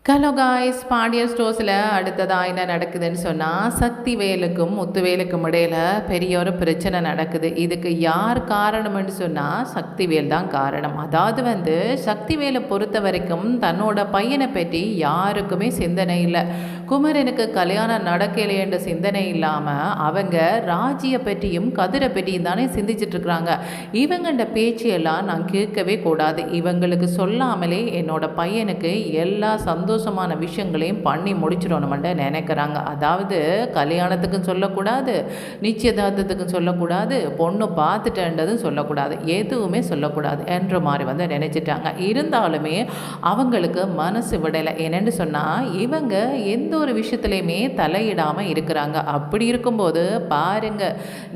Hello guys, Pandian ஸ்டோர்ஸில் அடுத்ததாக என்ன நடக்குதுன்னு சொன்னால், சக்திவேலுக்கும் முத்துவேலுக்கும் இடையில் பெரிய ஒரு பிரச்சனை நடக்குது. இதுக்கு யார் காரணம்னு சொன்னால் சக்திவேல் தான் காரணம். அதாவது சக்திவேலை பொறுத்த வரைக்கும் தன்னோட பையனை பற்றி யாருக்குமே சிந்தனை இல்லை. குமரனுக்கு கல்யாணம் நடக்கலைன்ற சிந்தனை இல்லாமல் அவங்க ராஜியை பற்றியும் கதிரை பற்றியும் தானே சிந்திச்சிட்ருக்குறாங்க. இவங்கள்ட பேச்சியெல்லாம் நான் கேட்கவே கூடாது. இவங்களுக்கு சொல்லாமலே என்னோட பையனுக்கு எல்லா சந்தோஷமான விஷயங்களையும் பண்ணி முடிச்சிடணுமெண்டு நினைக்கிறாங்க. அதாவது கல்யாணத்துக்கும் சொல்லக்கூடாது, நிச்சயதார்த்தத்துக்கும் சொல்லக்கூடாது, பொண்ணு பார்த்துட்டேன்றதும் சொல்லக்கூடாது, எதுவுமே சொல்லக்கூடாது என்ற மாதிரி நினைச்சிட்டாங்க. இருந்தாலுமே அவங்களுக்கு மனசு விடலை. என்னென்னு சொன்னால், இவங்க எந்த ஒரு விஷயத்துலையுமே தலையிடாமல் இருக்கிறாங்க. அப்படி இருக்கும்போது பாருங்க,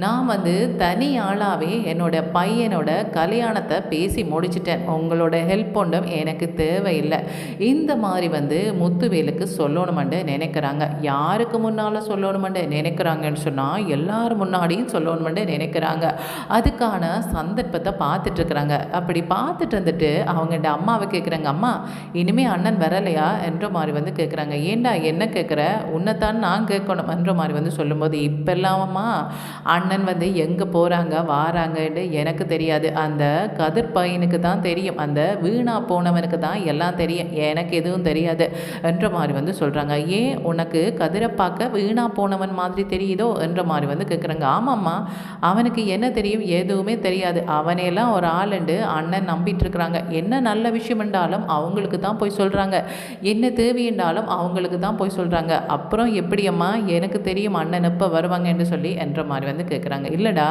நான் தனி ஆளாகவே என்னோட பையனோட கல்யாணத்தை பேசி முடிச்சிட்டேன். உங்களோட ஹெல்ப் ஒன்றும் எனக்கு தேவையில்லை. இந்த மாதிரி முத்துவேலுக்கு சொல்லணுமெண்டு நினைக்கிறாங்க. யாருக்கு முன்னால் சொல்லணுமெண்டு நினைக்கிறாங்கன்னு சொன்னால், எல்லாரும் முன்னாடியும் சொல்லணுமெண்டு நினைக்கிறாங்க. அதுக்கான சந்தர்ப்பத்தை பார்த்துட்ருக்குறாங்க. அப்படி பார்த்துட்டு வந்துட்டு அவங்கள்ட அம்மாவை கேட்குறாங்க, அம்மா இனிமேல் அண்ணன் வரலையா என்ற மாதிரி கேட்குறாங்க. ஏண்டா என்ன கேட்குற, உன்னைத்தான் நான் கேட்கணும் என்ற மாதிரி சொல்லும்போது, இப்போல்லாமம்மா அண்ணன் எங்கே போகிறாங்க வாராங்கன்னு எனக்கு தெரியாது, அந்த கதிர் பையனுக்கு தான் தெரியும், அந்த வீணா போனவனுக்கு தான் எல்லாம் தெரியும், எனக்கு எதுவும் தெரியாது என்ற மாதிரி சொல்கிறாங்க. ஏன் உனக்கு கதிரை பார்க்க வீணா போனவன் மாதிரி தெரியுதோ என்ற மாதிரி கேட்குறாங்க. ஆமாம்மா, அவனுக்கு என்ன தெரியும், எதுவுமே தெரியாது, அவனையெல்லாம் ஒரு ஆளுண்டு அண்ணன் நம்பிட்டு இருக்கிறாங்க. என்ன நல்ல விஷயம் என்றாலும் அவங்களுக்கு தான் போய் சொல்கிறாங்க, என்ன தேவை என்றாலும் அவங்களுக்கு தான் போய் சொல்கிறாங்க. அப்புறம் எப்படியம்மா எனக்கு தெரியும் அண்ணன் எப்போ வருவாங்கன்னு சொல்லி என்ற மாதிரி கேட்குறாங்க. இல்லைடா,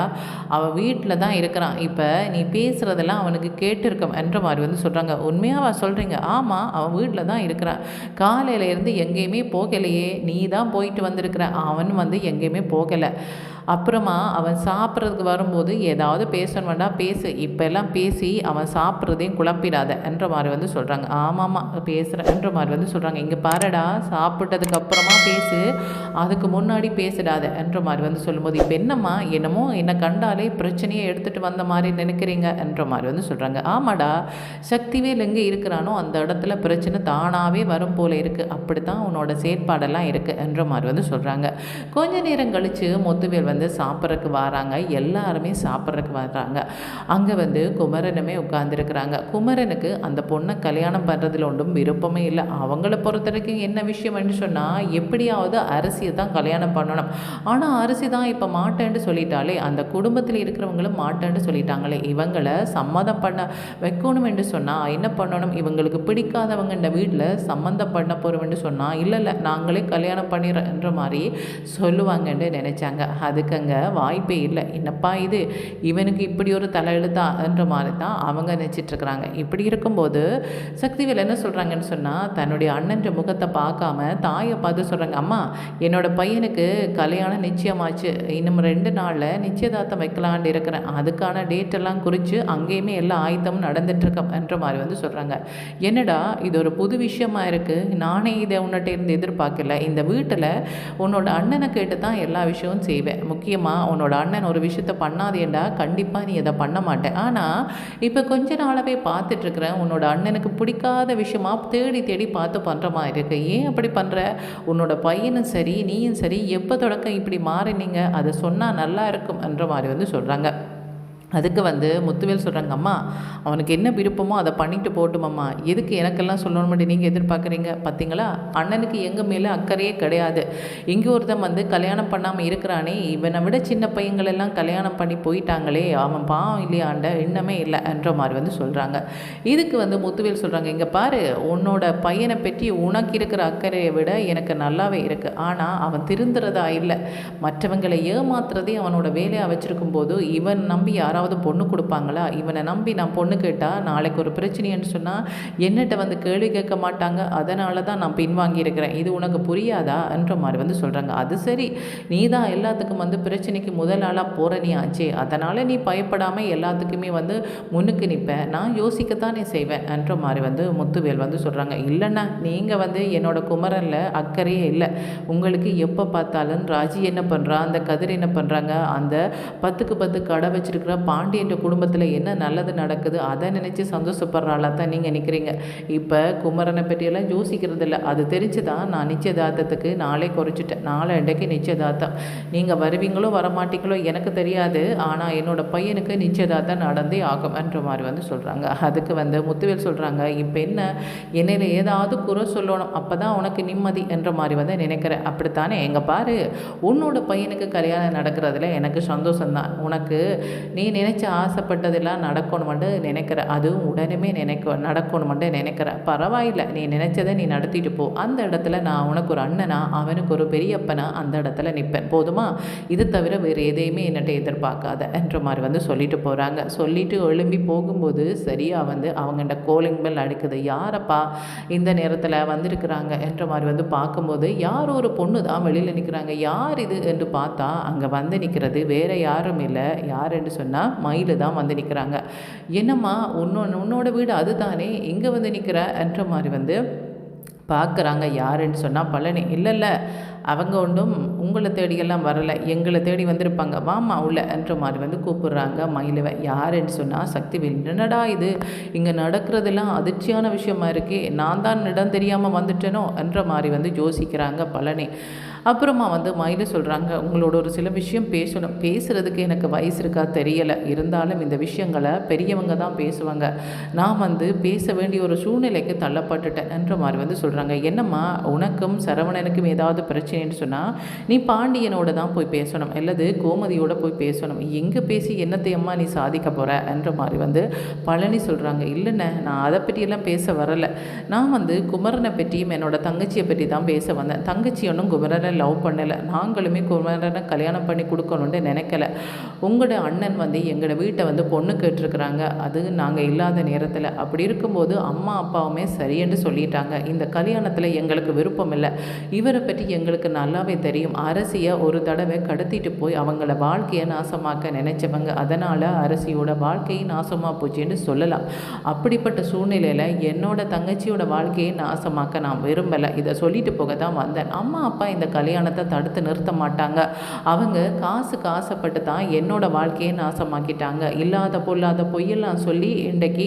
அவன் வீட்டில் தான் இருக்கிறான், இப்போ நீ பேசுகிறதெல்லாம் அவனுக்கு கேட்டிருக்கோம் என்ற மாதிரி சொல்கிறாங்க. உண்மையாக சொல்கிறீங்க? ஆமாம், அவன் வீட்டில் தான் இருக்கிறான், காலையிலேருந்து எங்கேயுமே போகலையே, நீ தான் போயிட்டு வந்திருக்கிற, அவன் எங்கேயுமே போகலை. அப்புறமா அவன் சாப்பிட்றதுக்கு வரும்போது ஏதாவது பேசணும் வேண்டாம் பேசு, இப்போல்லாம் பேசி அவன் சாப்பிட்றதையும் குழப்பிடாத என்ற மாதிரி சொல்கிறாங்க. ஆமாம்மா பேசுகிறேன் என்ற மாதிரி சொல்கிறாங்க. இங்கே பாருடா, சாப்பிட்டதுக்கு அப்புறமா பேசு, அதுக்கு முன்னாடி பேசிடாத என்ற மாதிரி சொல்லும்போது, இப்போ என்னம்மா என்னமோ என்னை கண்டாலே பிரச்சனையை எடுத்துகிட்டு வந்த மாதிரி நினைக்கிறீங்க என்ற மாதிரி சொல்கிறாங்க. ஆமாடா, சக்திவேல் எங்கே இருக்கிறானோ அந்த இடத்துல பிரச்சனை தானாகவே வரும் போல இருக்குது, அப்படி தான் உன்னோட செயற்பாடெல்லாம் இருக்குது என்ற மாதிரி சொல்கிறாங்க. கொஞ்ச நேரம் கழித்து முத்துவேல் சாப்பிட்றதுக்கு வராங்க. எல்லாருமே சாப்பிட்றதுக்கு வர்றாங்க. அங்கே குமரனுமே உட்கார்ந்துருக்குறாங்க. குமரனுக்கு அந்த பொண்ணை கல்யாணம் பண்ணுறதுல ஒன்றும் விருப்பமே இல்லை. அவங்கள பொறுத்த வரைக்கும் என்ன விஷயம்னு சொன்னால், எப்படியாவது அரிசியை தான் கல்யாணம் பண்ணணும். ஆனால் அரிசி தான் இப்போ மாட்டேன்னு சொல்லிட்டாலே, அந்த குடும்பத்தில் இருக்கிறவங்களும் மாட்டேன்னு சொல்லிட்டாங்களே, இவங்களை சம்மதம் பண்ண வைக்கணும் என்று சொன்னால் என்ன பண்ணணும், இவங்களுக்கு பிடிக்காதவங்க இந்த வீட்டில் சம்மந்தம் பண்ண போகிறோம்னு சொன்னால், இல்லை நாங்களே கல்யாணம் பண்ணிடுறோம் என்ற மாதிரி சொல்லுவாங்கன்னு நினச்சாங்க. அதுக்குங்க வாய்ப்பே இல்லை. என்னப்பா இது, இவனுக்கு இப்படி ஒரு தலையெழுத்தா என்ற மாதிரி தான் அவங்க நினச்சிட்ருக்குறாங்க. இப்படி இருக்கும்போது சக்திவேல் என்ன சொல்கிறாங்கன்னு சொன்னால், தன்னுடைய அண்ணன் முகத்தை பார்க்காம தாயை பார்த்து சொல்கிறாங்க, அம்மா என்னோட பையனுக்கு கல்யாணம் நிச்சயமாச்சு, இன்னும் 2 நாளில் நிச்சயதார்த்தம் வைக்கலான்னு இருக்கிறேன், அதுக்கான டேட்டெல்லாம் குறித்து அங்கேயுமே எல்லா ஆயத்தமும் நடந்துட்டுருக்கோம் என்ற மாதிரி சொல்கிறாங்க. என்னடா இது ஒரு புது விஷயமா இருக்குது, நானே இதை உன்னிட்ட இருந்து எதிர்பார்க்கல, இந்த வீட்டில் உன்னோட அண்ணனை கேட்டு தான் எல்லா விஷயமும் செய்வேன், முக்கியமாக உன்னோட அண்ணன் ஒரு விஷயத்த பண்ணாதேண்டா கண்டிப்பாக நீ அதை பண்ண மாட்டேன், ஆனால் இப்போ கொஞ்ச நாளாகவே பார்த்துட்ருக்குறேன் உன்னோட அண்ணனுக்கு பிடிக்காத விஷயமா தேடி தேடி பார்த்து பண்ணுற மாதிரி இருக்குது, ஏன் அப்படி பண்ணுற, உன்னோட பையனும் சரி நீயும் சரி எப்போ தொடக்கம் இப்படி மாறினீங்க, அதை சொன்னால் நல்லா இருக்கும் என்ற மாதிரி சொல்கிறாங்க. அதுக்கு முத்துவேல் சொல்கிறாங்க, அம்மா அவனுக்கு என்ன விருப்பமோ அதை பண்ணிட்டு போட்டுமாம்மா, எதுக்கு எனக்கெல்லாம் சொல்லணும் நீங்கள் எதிர்பார்க்குறீங்க, பார்த்தீங்களா அண்ணனுக்கு எங்கள் மேலே அக்கறையே கிடையாது, இங்கே ஒருத்தன் கல்யாணம் பண்ணாமல் இருக்கிறானே, இவனை விட சின்ன பையங்களெல்லாம் கல்யாணம் பண்ணி போயிட்டாங்களே, அவன் பாவம் இல்லையாண்ட எண்ணமே இல்லை என்ற மாதிரி சொல்கிறாங்க. இதுக்கு முத்துவேல் சொல்கிறாங்க, இங்கே பாரு, உன்னோட பையனை பற்றி உனக்கு இருக்கிற அக்கறையை விட எனக்கு நல்லாவே இருக்குது, ஆனால் அவன் திருந்துறதா இல்லை, மற்றவங்களை ஏமாத்துறதே அவனோட வேலையாக வச்சுருக்கும் போது இவன் நம்பி யாராவது பொண்ணு கொடுப்பாங்களா, இவனை நம்பி நான் பொண்ணு கேட்டால் நாளைக்கு ஒரு பிரச்சனைன்னு சொன்னால் என்னட்ட கேள்வி கேட்க மாட்டாங்க, அதனால தான் நான் பின்வாங்கியிருக்கிறேன், இது உனக்கு புரியாதா என்ற மாதிரி சொல்கிறாங்க. அது சரி, நீ தான் எல்லாத்துக்கும் பிரச்சனைக்கு முதல் ஆளாக போகிற நீ ஆச்சே, அதனால் நீ பயப்படாமல் எல்லாத்துக்குமே முன்னுக்கு நிற்பேன், நான் யோசிக்கத்தானே செய்வேன் என்ற மாதிரி முத்துவேல் சொல்கிறாங்க. இல்லைண்ணா, நீங்கள் என்னோட குமரனில் அக்கறையே இல்லை, உங்களுக்கு எப்போ பார்த்தாலும் ராஜி என்ன பண்ணுறா, அந்த கதிர் என்ன பண்ணுறாங்க, அந்த 10க்கு 10 கடை வச்சுருக்கிற பாண்டியன் குடும்பத்தில் என்ன நல்லது நடக்குது அதை நினச்சி சந்தோஷப்படுறாளா தான் நீங்கள் நிற்கிறீங்க. இப்போ குமரனை பற்றியெல்லாம் யோசிக்கிறது இல்லை. அது தெரிஞ்சு தான் நான் நிச்சயதார்த்தத்துக்கு நாளே குறைச்சிட்டேன். நாளை இன்றைக்கு நிச்சயதார்த்தம். நீங்கள் வருவீங்களோ வரமாட்டீங்களோ எனக்கு தெரியாது. ஆனால் என்னோடய பையனுக்கு நிச்சயதார்த்தம் நடந்தே ஆகும் என்ற மாதிரி சொல்கிறாங்க. அதுக்கு முத்துவேல் சொல்கிறாங்க, இப்போ என்ன என்னையில் ஏதாவது குறை சொல்லணும், அப்போ தான் உனக்கு நிம்மதி என்ற மாதிரி நினைக்கிறேன். அப்படித்தானே? எங்கே பாரு, உன்னோட பையனுக்கு கல்யாணம் நடக்கிறதுல எனக்கு சந்தோஷம்தான். உனக்கு நீ நினைச்ச ஆசைப்பட்டதெல்லாம் நடக்கணுமெண்டு நினைக்கிற, அதுவும் உடனே நடக்கணுமெண்டு நினைக்கிற. பரவாயில்லை, நீ நினைச்சதை நீ நடத்திட்டு போ. அந்த இடத்துல நான் உனக்கு ஒரு அண்ணனா அவனுக்கு ஒரு பெரியப்பனா அந்த இடத்துல நிற்பேன். போதுமா? இது தவிர வேறு எதையுமே என்னட்ட எதிர்பார்க்காத என்ற மாதிரி சொல்லிட்டு போகிறாங்க. சொல்லிட்டு எழும்பி போகும்போது சரியாக அவங்கள்ட்ட கோலிங் பெல் அடிக்குது. யாரப்பா இந்த நேரத்தில் வந்திருக்கிறாங்க என்ற மாதிரி பார்க்கும்போது யார் ஒரு பொண்ணு தான் வெளியில் நிற்கிறாங்க. யார் இது என்று பார்த்தா அங்கே நிற்கிறது வேற யாரும் இல்லை. யார் என்று சொன்னால் மயில் தான் நிற்கிறாங்க. என்னம்மா உன்னோட வீடு அதுதானே, இங்கே நிற்கிற என்ற மாதிரி பார்க்குறாங்க. யாருன்னு சொன்னால் பழனி. இல்லை அவங்க ஒன்றும் உங்களை தேடியெல்லாம் வரலை, எங்களை தேடி வந்திருப்பாங்க, வாமா உள்ள என்ற மாதிரி கூப்பிடுறாங்க மயிலுவை. யாருன்னு சொன்னால் சக்திவேல். என்னடா இது இங்கே நடக்கிறதெல்லாம் அதிர்ச்சியான விஷயமா இருக்கே, நான் தான் இடம் தெரியாமல் வந்துட்டேனோ என்ற மாதிரி யோசிக்கிறாங்க பழனி. அப்புறமா மயிலு சொல்கிறாங்க, உங்களோட ஒரு சில விஷயம் பேசணும். பேசுகிறதுக்கு எனக்கு வயசு இருக்கா தெரியலை, இருந்தாலும் இந்த விஷயங்களை பெரியவங்க தான் பேசுவாங்க. நான் பேச வேண்டிய ஒரு சூழ்நிலைக்கு தள்ளப்பட்டுட்டேன் என்ற மாதிரி சொல்கிறாங்க. என்னம்மா உனக்கும் சரவணனுக்கும் ஏதாவது பிரச்சனைன்னு சொன்னால் நீ பாண்டியனோட தான் போய் பேசணும், அல்லது கோமதியோட போய் பேசணும். எங்கே பேசி என்னத்தையம்மா நீ சாதிக்க போகிற என்ற மாதிரி பழனி சொல்கிறாங்க. இல்லைண்ணே, நான் அதை பற்றியெல்லாம் பேச வரலை. நான் குமரனை பற்றியும் என்னோட தங்கச்சியை பற்றி தான் பேச வந்தேன். தங்கச்சி ஒன்றும் குமரனை லவ் பண்ணலை, நாங்களுமே குமரனை கல்யாணம் பண்ணி கொடுக்கணும்னு நினைக்கல. உங்களோட அண்ணன் எங்களோட வீட்டை பொண்ணு கேட்டிருக்கிறாங்க, அது நாங்கள் இல்லாத நேரத்தில். அப்படி இருக்கும்போது அம்மா அப்பாவுமே சரியென்று சொல்லிட்டாங்க. இந்த கல்யாணத்தில் எங்களுக்கு விருப்பம் இல்லை. இவரை பற்றி எங்களுக்கு நல்லாவே தெரியும். அரசியை ஒரு தடவை கடத்திட்டு போய் அவங்கள வாழ்க்கையை நாசமாக்க நினைச்சவங்க. அதனால் அரசியோட வாழ்க்கையை நாசமாக போச்சுன்னு சொல்லலாம். அப்படிப்பட்ட சூழ்நிலையில் என்னோட தங்கச்சியோட வாழ்க்கையை நாசமாக்க நான் விரும்பலை. இதை சொல்லிட்டு போக தான் வந்தேன். அம்மா அப்பா இந்த கல்யாணத்தை தடுத்து நிறுத்த மாட்டாங்க. அவங்க காசுக்கு ஆசைப்பட்டு தான் என்னோட வாழ்க்கையை நாசமாக்கிட்டாங்க. இல்லாத பொல்லாத பொய்யெல்லாம் சொல்லி இன்றைக்கு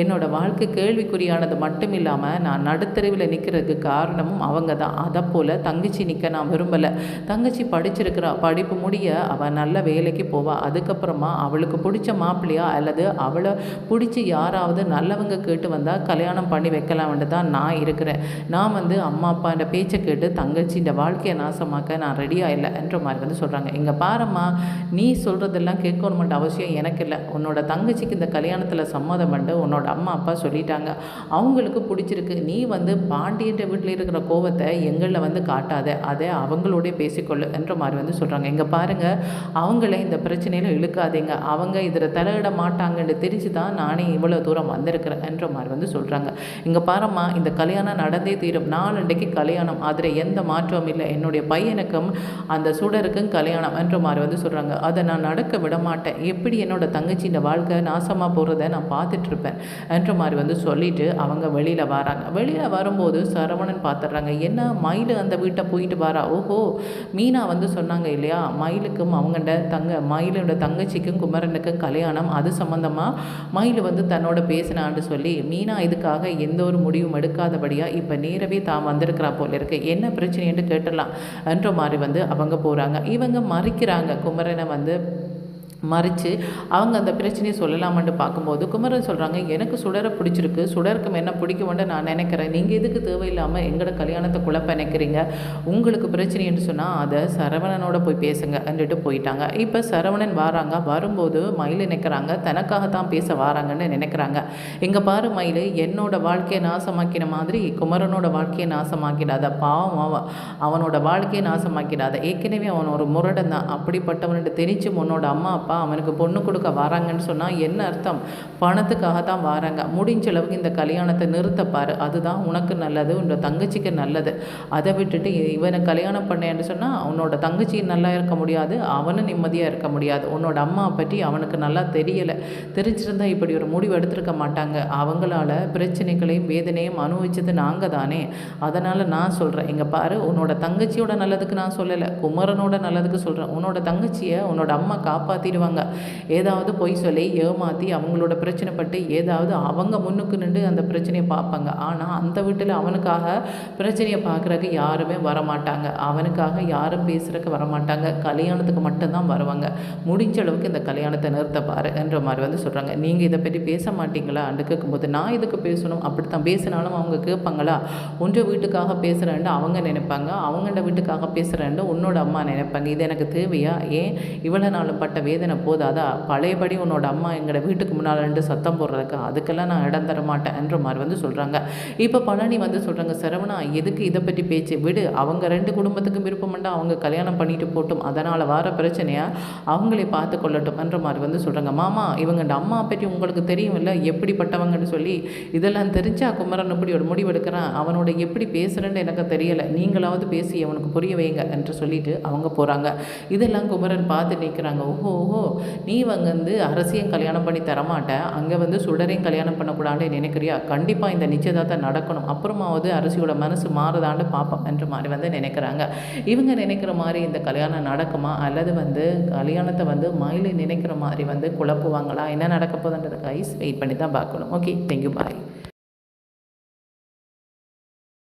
என்னோட வாழ்க்கை கேள்விக்குறியானது மட்டும் இல்லாமல் நான் நடுத்தருவில் நிற்கிறதுக்கு காரணமும் அவங்க தான். அதை போல் தங்கச்சி நிற்க நான் விரும்பலை. தங்கச்சி படிச்சிருக்கிறா, படிப்பு முடிய அவள் நல்ல வேலைக்கு போவா. அதுக்கப்புறமா அவளுக்கு பிடிச்ச மாப்பிள்ளையா அல்லது அவளை பிடிச்சி யாராவது நல்லவங்க கேட்டு வந்தால் கல்யாணம் பண்ணி வைக்கலாம்னு தான் நான் இருக்கிறேன். நான் அம்மா அப்பான்ற பேச்சை கேட்டு தங்கச்சின்ற வாழ்க்கையை நாசமாக்க நான் ரெடியாக இல்லை என்ற மாதிரி சொல்கிறாங்க. இங்கே பாரும்மா, நீ சொல்கிறதெல்லாம் கேட்கணுமென்ற அவசியம் எனக்கு இல்லை. உன்னோட தங்கச்சிக்கு இந்த கல்யாணத்தில் சம்மதம் பண்ணிட்டு உன்னோட அம்மா அப்பா சொல்லிட்டாங்க, அவங்களுக்கு பிடிச்சிருக்கு. நீ பாண்டியன்ற வீட்டில் இருக்கிற கோவத்தை எங்களில் காட்டாத, அதை அவங்களோட பேசிக்கொள்ளு என்ற மாதிரி சொல்கிறாங்க. இங்கே பாருங்கள், அவங்கள இந்த பிரச்சனையில் இழுக்காதீங்க, அவங்க இதில் தலையிட மாட்டாங்கன்னு தெரிஞ்சு தான் நானே இவ்வளோ தூரம் வந்திருக்கிறேன் என்ற மாதிரி சொல்கிறாங்க. இங்கே பாரும்மா, இந்த கல்யாணம் நடந்தே தீரும். நாளண்டைக்கு கல்யாணம், அதில் எந்த மாற்றமும் இல்லை. என்னுடைய பையனுக்கும் அந்த சுடருக்கும் கல்யாணம் என்ற மாதிரி சொல்கிறாங்க. அதை நான் நடக்க விட மாட்டேன். எப்படி என்னோட தங்கச்சியின் வாழ்க்கை நாசமாக போகிறத நான் பார்த்துட்ருப்பேன் என்ற மாதிரி சொல்லிவிட்டு அவங்க வெளியில் வராங்க. வெளியில் வரும்போது சரவணன் பார்த்துட்றாங்க. என்ன மயில் அந்த வீட்டை போயிட்டு வரா? ஓஹோ, மீனா சொன்னாங்க இல்லையா, மயிலுக்கும் அவங்கள்ட மயிலோட தங்கச்சிக்கும் குமரனுக்கும் கல்யாணம், அது சம்மந்தமாக மயில் தன்னோட பேசினான்னு சொல்லி மீனா இதுக்காக எந்த ஒரு முடிவும் எடுக்காதபடியாக இப்போ நேரவே தான் வந்திருக்கிறா போல இருக்கு. என்ன பிரச்சனை என்று கேட்டலாம் என்ற மாதிரி அவங்க போகிறாங்க. இவங்க மறிக்கிறாங்க. குமரனை மறித்து அவங்க அந்த பிரச்சனையை சொல்லலாமான்னு பார்க்கும்போது குமரன் சொல்கிறாங்க, எனக்கு சுடரை பிடிச்சிருக்கு, சுடருக்கும் என்ன பிடிக்கும்னு நான் நினைக்கிறேன். நீங்கள் எதுக்கு தேவையில்லாமல் எங்களோட கல்யாணத்தை குழப்ப நினைக்கிறீங்க? உங்களுக்கு பிரச்சனை என்று சொன்னால் அதை சரவணனோட போய் பேசுங்க என்றுட்டு போயிட்டாங்க. இப்போ சரவணன் வராங்க. வரும்போது மயில் நினைக்கிறாங்க தனக்காகத்தான் பேச வராங்கன்னு நினைக்கிறாங்க. இங்கே பாரு மயில், என்னோட வாழ்க்கையை நாசமாக்கின மாதிரி குமரனோட வாழ்க்கையை நாசமாக்கிடாத, பாவம் அவனோட வாழ்க்கையை நாசமாக்கிடாத. ஏற்கனவே அவன் ஒரு முரடன் தான். அப்படிப்பட்டவன்ட்டு தெரிஞ்சு உன்னோட அம்மா அப்பா அவனுக்கு பொண்ணு கொடுக்க வராங்கன்னு சொன்னால் என்ன அர்த்தம்? பணத்துக்காக தான் வராங்க. முடிஞ்ச அளவுக்கு இந்த கல்யாணத்தை நிறுத்தப்பாரு, அதுதான் உனக்கு நல்லது, உன்னோட தங்கச்சிக்கு நல்லது. அதை விட்டுட்டு இவனை கல்யாணம் பண்ணேன்னு சொன்னால் உன்னோட தங்கச்சி நல்லா இருக்க முடியாது, அவனும் நிம்மதியாக இருக்க முடியாது. உன்னோட அம்மா பற்றி அவனுக்கு நல்லா தெரியலை. தெரிஞ்சிருந்தா இப்படி ஒரு முடிவு எடுத்திருக்க மாட்டாங்க. அவங்களால பிரச்சனைகளையும் வேதனையும் அனுபவிச்சது நாங்கள் தானே. அதனால் நான் சொல்கிறேன், இங்கே பாரு, உன்னோட தங்கச்சியோட நல்லதுக்கு நான் சொல்லலை, குமரனோட நல்லதுக்கு சொல்கிறேன். உன்னோட தங்கச்சியை உன்னோட அம்மா காப்பாற்றிடுவாங்க பண்ணிடுவாங்க. ஏதாவது பொய் சொல்லி ஏமாற்றி அவங்களோட பிரச்சனைப்பட்டு ஏதாவது அவங்க முன்னுக்கு நின்று அந்த பிரச்சனையை பார்ப்பாங்க. ஆனால் அந்த வீட்டில் அவனுக்காக பிரச்சனையை பார்க்குறக்கு யாருமே வரமாட்டாங்க. அவனுக்காக யாரும் பேசுகிறக்கு வரமாட்டாங்க. கல்யாணத்துக்கு மட்டும்தான் வருவாங்க. முடிஞ்ச அளவுக்கு இந்த கல்யாணத்தை நிறுத்த பாரு என்ற மாதிரி சொல்கிறாங்க. நீங்கள் இதை பற்றி பேச மாட்டீங்களா அண்டு கேட்கும்போது, நான் இதுக்கு பேசணும், அப்படித்தான் பேசினாலும் அவங்க கேட்பாங்களா? ஒன்ற வீட்டுக்காக பேசுகிறேன்னு அவங்க நினைப்பாங்க, அவங்களோட வீட்டுக்காக பேசுகிறேன்னு உன்னோட அம்மா நினைப்பாங்க. இது எனக்கு தேவையா? ஏன் இவ்வளோ நாளும் பட்ட வேதனை போதாதா? பழையபடி உன்னோட அம்மா எங்களோட வீட்டுக்கு முன்னால் ரெண்டு சத்தம் போடுறதுக்கு அதுக்கெல்லாம் நான் இடம் தர மாட்டேன் என்ற மாதிரி சொல்கிறாங்க. இப்போ பழனி சொல்கிறாங்க, சரவணா எதுக்கு இதை பற்றி பேச்சு விடு, அவங்க ரெண்டு குடும்பத்துக்கும் விருப்பம்ண்டா அவங்க கல்யாணம் பண்ணிட்டு போட்டும், அதனால் வர பிரச்சனையா அவங்களே பார்த்து கொள்ளட்டும் என்ற மாதிரி சொல்கிறாங்க. மாமா இவங்கள்ட அம்மா பற்றி உங்களுக்கு தெரியும் இல்லை எப்படிப்பட்டவங்கன்னு சொல்லி, இதெல்லாம் தெரிஞ்சா குமரன் இப்படி ஒரு முடிவெடுக்கிறான், அவனோட எப்படி பேசுகிறேன்னு எனக்கு தெரியலை, நீங்களாவது பேசி அவனுக்கு புரிய வைங்க என்று சொல்லிட்டு அவங்க போகிறாங்க. இதெல்லாம் குமரன் பார்த்து நிற்கிறாங்க. ஓஹோ நீ அரசியும் கல்யாணம் பண்ணி தரமாட்டேன், அங்கே சுடரையும் கல்யாணம் பண்ணக்கூடாதுன்னு நினைக்கிறியா? கண்டிப்பாக இந்த நிச்சயதார்த்தம் நடக்கணும், அப்புறமாவது அரசியோட மனசு மாறுதான்னு பார்ப்போம் என்ற மாதிரி நினைக்கிறாங்க. இவங்க நினைக்கிற மாதிரி இந்த கல்யாணம் நடக்குமா அல்லது கல்யாணத்தை மயிலை நினைக்கிற மாதிரி குழப்புவாங்களா? என்ன நடக்க போதுன்றது கைஸ் வெயிட் பண்ணி தான் பார்க்கணும். ஓகே, தேங்க்யூ, பாய்.